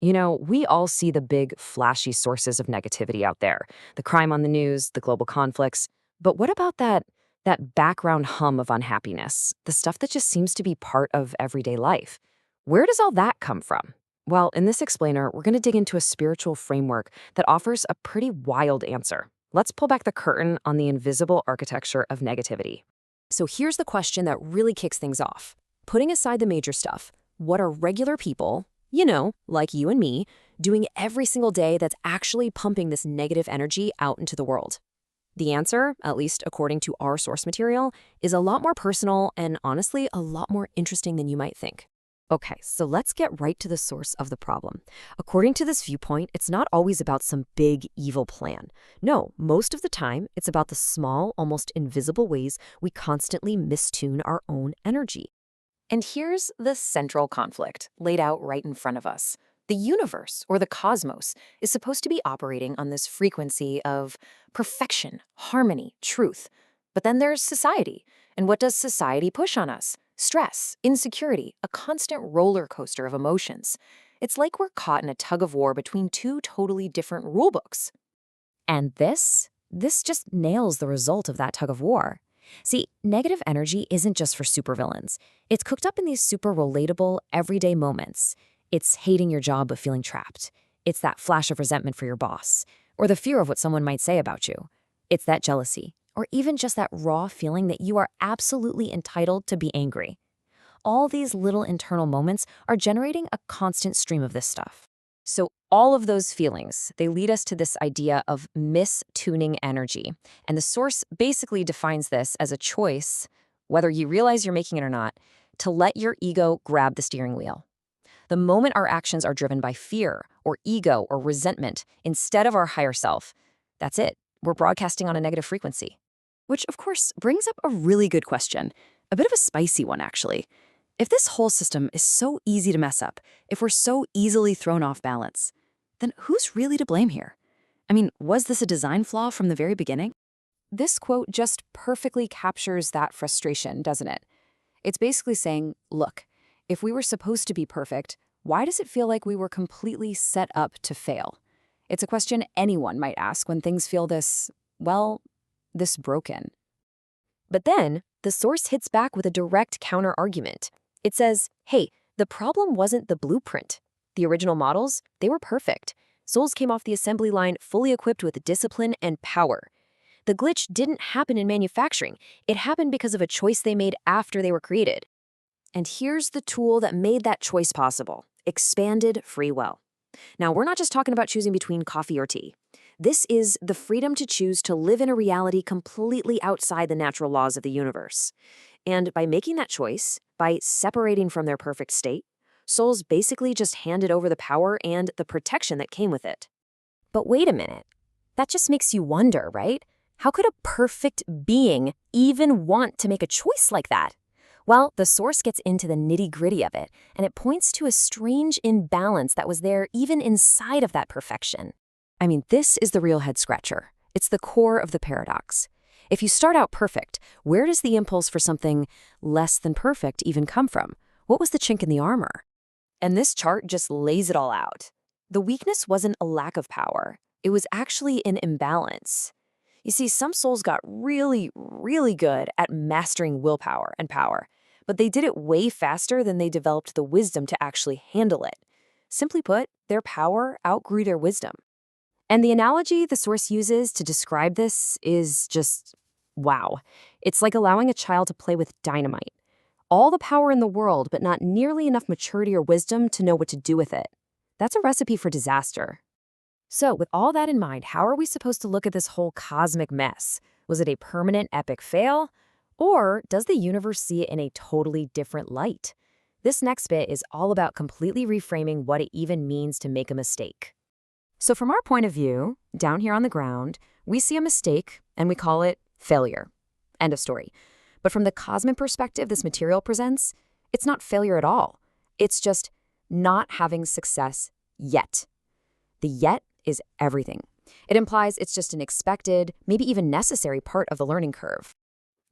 We all see the big, flashy sources of negativity out there, the crime on the news, the global conflicts. But what about that background hum of unhappiness, the stuff that just seems to be part of everyday life? Where does all that come from? Well, in this explainer, we're going to dig into a spiritual framework that offers a pretty wild answer. Let's pull back the curtain on the invisible architecture of negativity. So here's the question that really kicks things off. Putting aside the major stuff, what are regular people, like you and me, doing every single day that's actually pumping this negative energy out into the world? The answer, at least according to our source material, is a lot more personal and honestly a lot more interesting than you might think. Okay, so let's get right to the source of the problem. According to this viewpoint, it's not always about some big evil plan. No, most of the time, it's about the small, almost invisible ways we constantly mistune our own energy. And here's the central conflict laid out right in front of us. The universe, or the cosmos, is supposed to be operating on this frequency of perfection, harmony, truth. But then there's society. And what does society push on us? Stress, insecurity, a constant roller coaster of emotions. It's like we're caught in a tug of war between two totally different rulebooks. And this just nails the result of that tug of war. See, negative energy isn't just for supervillains. It's cooked up in these super relatable, everyday moments. It's hating your job but feeling trapped. It's that flash of resentment for your boss, or the fear of what someone might say about you. It's that jealousy, or even just that raw feeling that you are absolutely entitled to be angry. All these little internal moments are generating a constant stream of this stuff. So all of those feelings, they lead us to this idea of mistuning energy. And the source basically defines this as a choice, whether you realize you're making it or not, to let your ego grab the steering wheel. The moment our actions are driven by fear or ego or resentment instead of our higher self, that's it. We're broadcasting on a negative frequency. Which, of course, brings up a really good question, a bit of a spicy one, actually. If this whole system is so easy to mess up, if we're so easily thrown off balance, then who's really to blame here? I mean, was this a design flaw from the very beginning? This quote just perfectly captures that frustration, doesn't it? It's basically saying, look, if we were supposed to be perfect, why does it feel like we were completely set up to fail? It's a question anyone might ask when things feel this broken. But then, the source hits back with a direct counter-argument. It says, hey, the problem wasn't the blueprint. The original models, they were perfect. Souls came off the assembly line fully equipped with discipline and power. The glitch didn't happen in manufacturing. It happened because of a choice they made after they were created. And here's the tool that made that choice possible: expanded free will. Now, we're not just talking about choosing between coffee or tea. This is the freedom to choose to live in a reality completely outside the natural laws of the universe. And by making that choice, by separating from their perfect state, souls basically just handed over the power and the protection that came with it. But wait a minute. That just makes you wonder, right? How could a perfect being even want to make a choice like that? Well, the source gets into the nitty-gritty of it, and it points to a strange imbalance that was there even inside of that perfection. I mean, this is the real head-scratcher. It's the core of the paradox. If you start out perfect, where does the impulse for something less than perfect even come from? What was the chink in the armor? And this chart just lays it all out. The weakness wasn't a lack of power. It was actually an imbalance. You see, some souls got really, really good at mastering willpower and power, but they did it way faster than they developed the wisdom to actually handle it. Simply put, their power outgrew their wisdom. And the analogy the source uses to describe this is just, wow. It's like allowing a child to play with dynamite. All the power in the world, but not nearly enough maturity or wisdom to know what to do with it. That's a recipe for disaster. So, with all that in mind, how are we supposed to look at this whole cosmic mess? Was it a permanent epic fail? Or does the universe see it in a totally different light? This next bit is all about completely reframing what it even means to make a mistake. So from our point of view, down here on the ground, we see a mistake and we call it failure. End of story. But from the cosmic perspective this material presents, it's not failure at all. It's just not having success yet. The yet is everything. It implies it's just an expected, maybe even necessary part of the learning curve.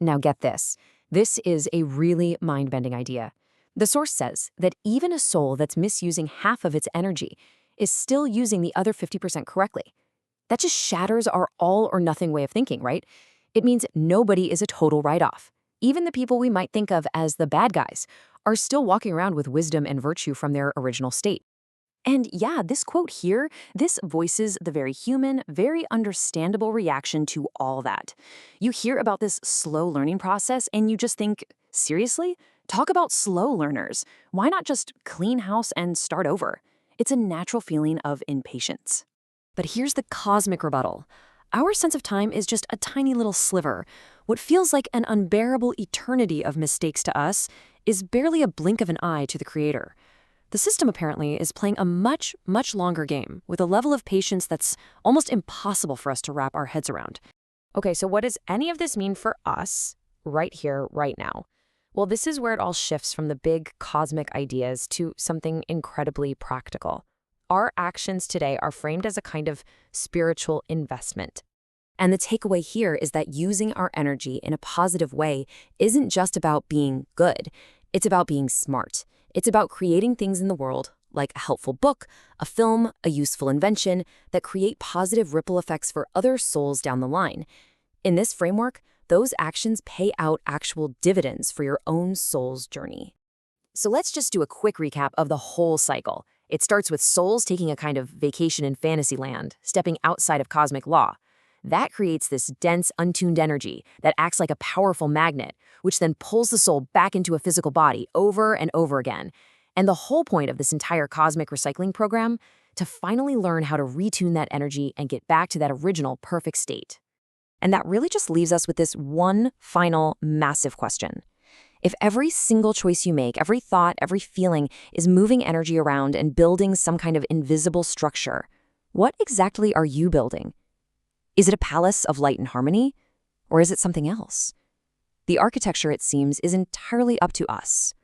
Now get this. This is a really mind-bending idea. The source says that even a soul that's misusing half of its energy is still using the other 50% correctly. That just shatters our all or nothing way of thinking, right? It means nobody is a total write-off. Even the people we might think of as the bad guys are still walking around with wisdom and virtue from their original state. And yeah, this quote here, this voices the very human, very understandable reaction to all that. You hear about this slow learning process and you just think, seriously? Talk about slow learners. Why not just clean house and start over? It's a natural feeling of impatience. But here's the cosmic rebuttal. Our sense of time is just a tiny little sliver. What feels like an unbearable eternity of mistakes to us is barely a blink of an eye to the Creator. The system apparently is playing a much, much longer game with a level of patience that's almost impossible for us to wrap our heads around. Okay, so what does any of this mean for us right here, right now? Well, this is where it all shifts from the big cosmic ideas to something incredibly practical. Our actions today are framed as a kind of spiritual investment. And the takeaway here is that using our energy in a positive way isn't just about being good. It's about being smart. It's about creating things in the world, like a helpful book, a film, a useful invention, that create positive ripple effects for other souls down the line. In this framework, those actions pay out actual dividends for your own soul's journey. So let's just do a quick recap of the whole cycle. It starts with souls taking a kind of vacation in fantasy land, stepping outside of cosmic law. That creates this dense, untuned energy that acts like a powerful magnet, which then pulls the soul back into a physical body over and over again. And the whole point of this entire cosmic recycling program, to finally learn how to retune that energy and get back to that original perfect state. And that really just leaves us with this one final massive question. If every single choice you make, every thought, every feeling is moving energy around and building some kind of invisible structure, what exactly are you building? Is it a palace of light and harmony? Or is it something else? The architecture, it seems, is entirely up to us.